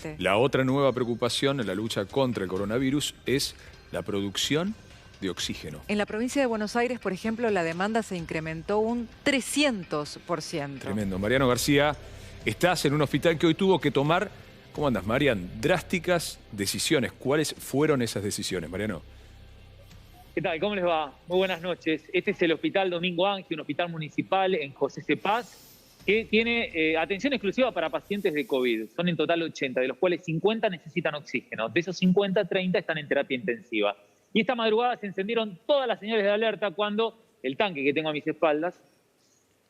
Totalmente. La otra nueva preocupación en la lucha contra el coronavirus es la producción de oxígeno. En la provincia de Buenos Aires, por ejemplo, la demanda se incrementó un 300%. Tremendo. Mariano García, estás en un hospital que hoy tuvo que tomar, ¿cómo andas, Marian? Drásticas decisiones. ¿Cuáles fueron esas decisiones, Mariano? ¿Qué tal? ¿Cómo les va? Muy buenas noches. Este es el Hospital Domingo Ángel, un hospital municipal en José C. Paz, que tiene atención exclusiva para pacientes de COVID. Son en total 80, de los cuales 50 necesitan oxígeno. De esos 50, 30 están en terapia intensiva. Y esta madrugada se encendieron todas las señales de alerta cuando el tanque que tengo a mis espaldas,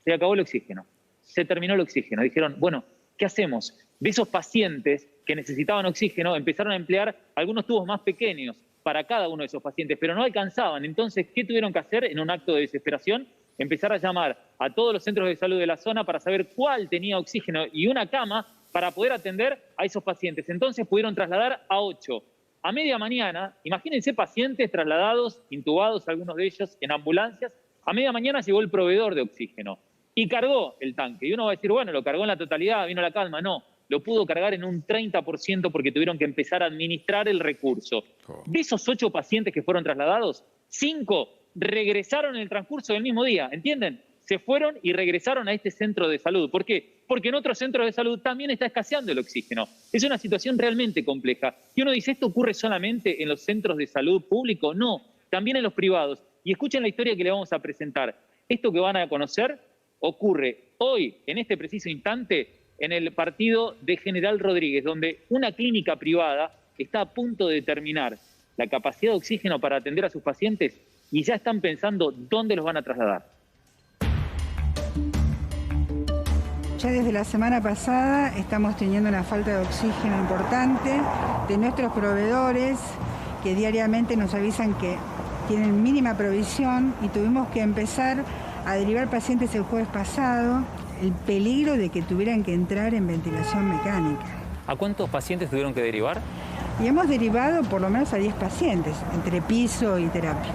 se acabó el oxígeno. Se terminó el oxígeno. Dijeron, bueno, ¿qué hacemos? De esos pacientes que necesitaban oxígeno, empezaron a emplear algunos tubos más pequeños para cada uno de esos pacientes, pero no alcanzaban. Entonces, ¿qué tuvieron que hacer en un acto de desesperación? Empezar a llamar a todos los centros de salud de la zona para saber cuál tenía oxígeno y una cama para poder atender a esos pacientes. Entonces pudieron trasladar a 8. A media mañana, imagínense pacientes trasladados, intubados, algunos de ellos en ambulancias. A media mañana llegó el proveedor de oxígeno y cargó el tanque. Y uno va a decir, bueno, lo cargó en la totalidad, vino la calma. No, lo pudo cargar en un 30% porque tuvieron que empezar a administrar el recurso. De esos 8 pacientes que fueron trasladados, 5 regresaron en el transcurso del mismo día, ¿entienden? Se fueron y regresaron a este centro de salud. ¿Por qué? Porque en otros centros de salud también está escaseando el oxígeno. Es una situación realmente compleja. Y uno dice, ¿esto ocurre solamente en los centros de salud públicos? No, también en los privados. Y escuchen la historia que le vamos a presentar. Esto que van a conocer ocurre hoy, en este preciso instante, en el partido de General Rodríguez, donde una clínica privada está a punto de terminar la capacidad de oxígeno para atender a sus pacientes y ya están pensando dónde los van a trasladar. Ya desde la semana pasada estamos teniendo una falta de oxígeno importante de nuestros proveedores que diariamente nos avisan que tienen mínima provisión y tuvimos que empezar a derivar pacientes el jueves pasado. El peligro de que tuvieran que entrar en ventilación mecánica. ¿A cuántos pacientes tuvieron que derivar? Y hemos derivado por lo menos a 10 pacientes, entre piso y terapia.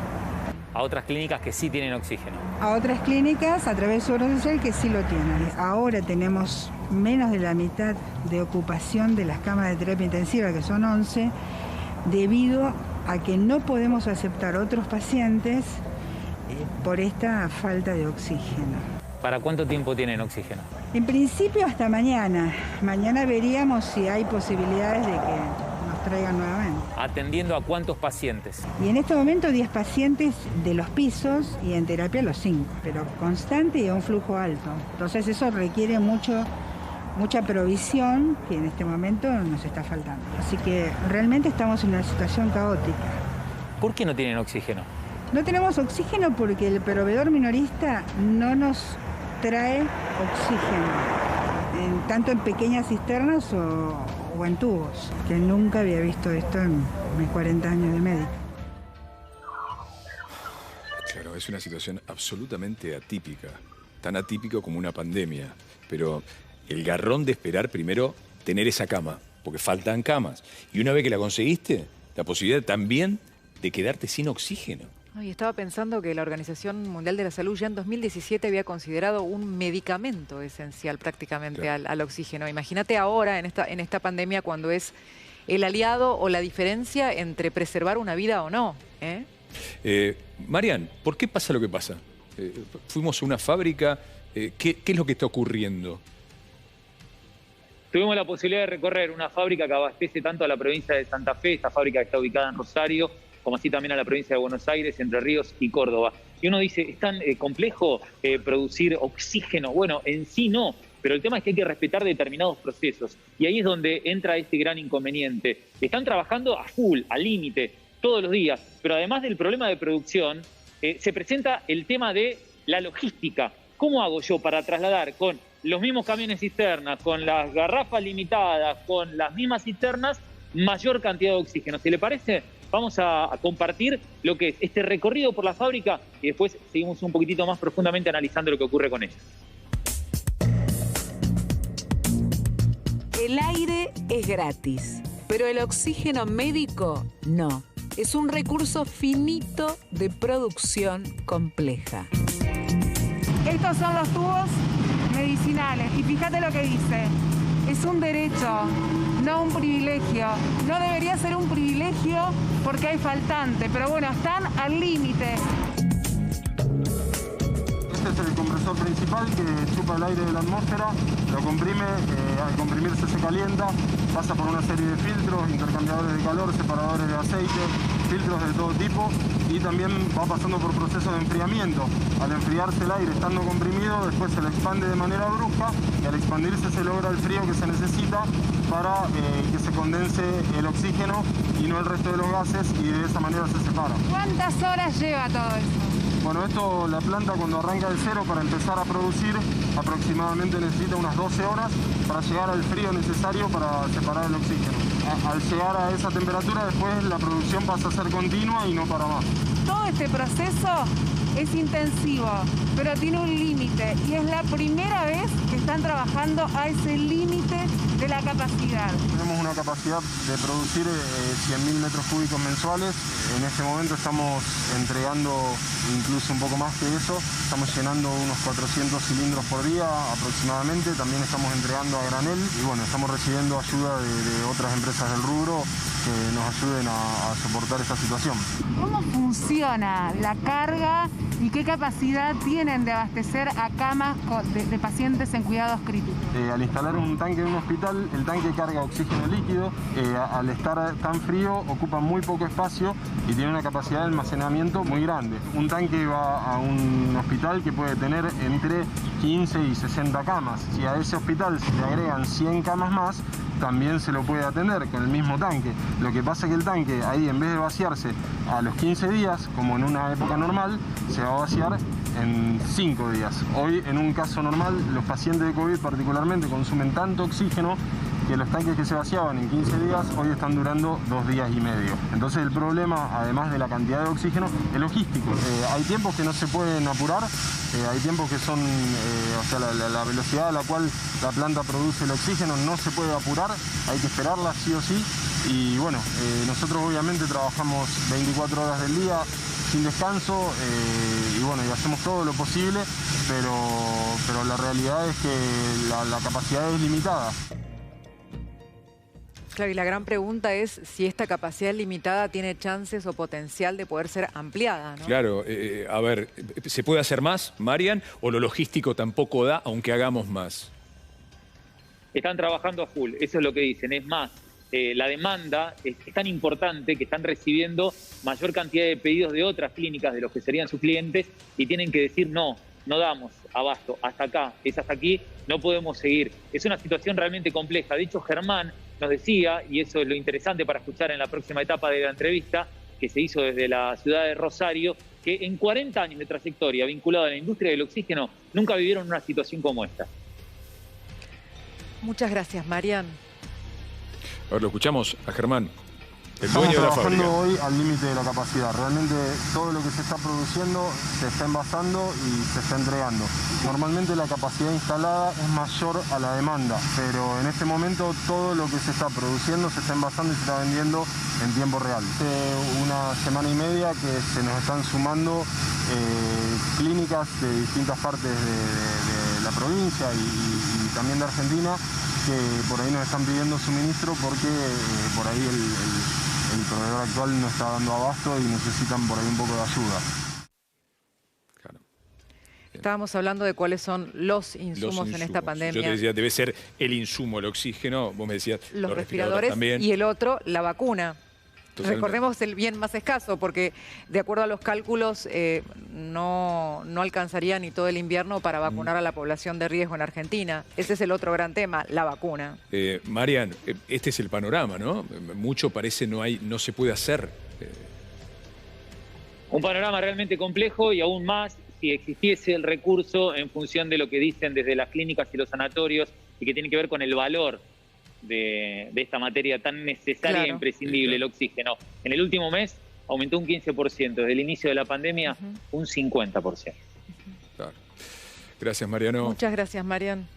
A otras clínicas que sí tienen oxígeno. A otras clínicas, a través de su orden social, que sí lo tienen. Ahora tenemos menos de la mitad de ocupación de las camas de terapia intensiva, que son 11, debido a que no podemos aceptar otros pacientes por esta falta de oxígeno. ¿Para cuánto tiempo tienen oxígeno? En principio hasta mañana. Mañana veríamos si hay posibilidades de que nos traigan nuevamente. ¿Atendiendo a cuántos pacientes? Y en este momento 10 pacientes de los pisos y en terapia los 5, pero constante y a un flujo alto. Entonces eso requiere mucha provisión que en este momento nos está faltando. Así que realmente estamos en una situación caótica. ¿Por qué no tienen oxígeno? No tenemos oxígeno porque el proveedor minorista no nos trae oxígeno, tanto en pequeñas cisternas o en tubos, que nunca había visto esto en mis 40 años de médico. Claro, es una situación absolutamente atípica, tan atípico como una pandemia, pero el garrón de esperar primero tener esa cama, porque faltan camas, y una vez que la conseguiste, la posibilidad también de quedarte sin oxígeno. Y estaba pensando que la Organización Mundial de la Salud ya en 2017 había considerado un medicamento esencial prácticamente al oxígeno. Imagínate ahora en esta pandemia cuando es el aliado o la diferencia entre preservar una vida o no. Marian, ¿por qué pasa lo que pasa? Fuimos a una fábrica, ¿qué es lo que está ocurriendo? Tuvimos la posibilidad de recorrer una fábrica que abastece tanto a la provincia de Santa Fe, esta fábrica que está ubicada en Rosario, como así también a la provincia de Buenos Aires, Entre Ríos y Córdoba. Y uno dice, ¿es tan complejo producir oxígeno? Bueno, en sí no, pero el tema es que hay que respetar determinados procesos. Y ahí es donde entra este gran inconveniente. Están trabajando a full, al límite, todos los días, pero además del problema de producción, se presenta el tema de la logística. ¿Cómo hago yo para trasladar con los mismos camiones cisternas, con las garrafas limitadas, con las mismas cisternas, mayor cantidad de oxígeno? ¿Se le parece? Vamos a compartir lo que es este recorrido por la fábrica y después seguimos un poquitito más profundamente analizando lo que ocurre con ella. El aire es gratis, pero el oxígeno médico no. Es un recurso finito de producción compleja. Estos son los tubos medicinales y fíjate lo que dice. Es un derecho, no un privilegio. privilegio. No debería ser un privilegio porque hay faltante, pero bueno, están al límite. Este es el compresor principal que chupa el aire de la atmósfera, lo comprime, al comprimirse se calienta, pasa por una serie de filtros, intercambiadores de calor, separadores de aceite, filtros de todo tipo y también va pasando por procesos de enfriamiento. Al enfriarse el aire estando comprimido, después se le expande de manera brusca y al expandirse se logra el frío que se necesita para que se condense el oxígeno y no el resto de los gases y de esa manera se separa. ¿Cuántas horas lleva todo esto? Bueno, esto, la planta cuando arranca de cero para empezar a producir, aproximadamente necesita unas 12 horas para llegar al frío necesario para separar el oxígeno. Al llegar a esa temperatura, después la producción pasa a ser continua y no para más. Todo este proceso es intensivo, pero tiene un límite y es la primera vez que están trabajando a ese límite de la capacidad. Tenemos una capacidad de producir 100.000 metros cúbicos mensuales. En este momento estamos entregando incluso un poco más que eso. Estamos llenando unos 400 cilindros por día aproximadamente. También estamos entregando a granel y bueno, estamos recibiendo ayuda de otras empresas del rubro que nos ayuden a soportar esta situación. ¿Cómo funciona la carga y qué capacidad tienen de abastecer a camas de pacientes en cuidados críticos? Al instalar un tanque en un hospital, el tanque carga oxígeno líquido. Al estar tan frío ocupa muy poco espacio y tiene una capacidad de almacenamiento muy grande. Un tanque va a un hospital que puede tener entre 15 y 60 camas. Si a ese hospital se le agregan 100 camas más, también se lo puede atender con el mismo tanque. Lo que pasa es que el tanque ahí, en vez de vaciarse a los 15 días, como en una época normal, se va a vaciar en 5 días. Hoy, en un caso normal, los pacientes de COVID particularmente consumen tanto oxígeno que los tanques que se vaciaban en 15 días hoy están durando 2 días y medio. Entonces el problema, además de la cantidad de oxígeno, es logístico. Hay tiempos que no se pueden apurar, hay tiempos que son, o sea, la velocidad a la cual la planta produce el oxígeno no se puede apurar, hay que esperarla sí o sí. Y bueno, nosotros obviamente trabajamos 24 horas del día sin descanso y bueno, y hacemos todo lo posible, pero la realidad es que la capacidad es limitada. Claro, y la gran pregunta es si esta capacidad limitada tiene chances o potencial de poder ser ampliada, ¿no? Claro, a ver, ¿se puede hacer más, Marian, o lo logístico tampoco da, aunque hagamos más? Están trabajando a full, eso es lo que dicen. Es más, la demanda es tan importante que están recibiendo mayor cantidad de pedidos de otras clínicas, de los que serían sus clientes, y tienen que decir no damos abasto, hasta acá, es hasta aquí, no podemos seguir. Es una situación realmente compleja. De hecho, Germán nos decía, y eso es lo interesante para escuchar en la próxima etapa de la entrevista, que se hizo desde la ciudad de Rosario, que en 40 años de trayectoria vinculada a la industria del oxígeno, nunca vivieron una situación como esta. Muchas gracias, Marian. A ver, lo escuchamos a Germán, el Estamos dueño de la fábrica. trabajando hoy al límite de la capacidad. Realmente todo lo que se está produciendo se está envasando y se está entregando. Normalmente la capacidad instalada es mayor a la demanda, pero en este momento todo lo que se está produciendo se está envasando y se está vendiendo en tiempo real. Hace una semana y media que se nos están sumando clínicas de distintas partes de la provincia y también de Argentina, que por ahí nos están pidiendo suministro porque por ahí el proveedor actual no está dando abasto y necesitan por ahí un poco de ayuda. Claro. Estábamos hablando de cuáles son los insumos en esta pandemia. Yo te decía, debe ser el insumo, el oxígeno. Vos me decías, los respiradores también. Y el otro, la vacuna. Totalmente. Recordemos el bien más escaso, porque de acuerdo a los cálculos no alcanzaría ni todo el invierno para vacunar a la población de riesgo en Argentina. Ese es el otro gran tema, la vacuna. Marian, este es el panorama, ¿no? Mucho parece no se puede hacer. Un panorama realmente complejo y aún más si existiese el recurso en función de lo que dicen desde las clínicas y los sanatorios y que tiene que ver con el valor de esta materia tan necesaria e imprescindible, el oxígeno. En el último mes aumentó un 15%, desde el inicio de la pandemia un 50%. Claro. Gracias, Mariano. Muchas gracias, Marian.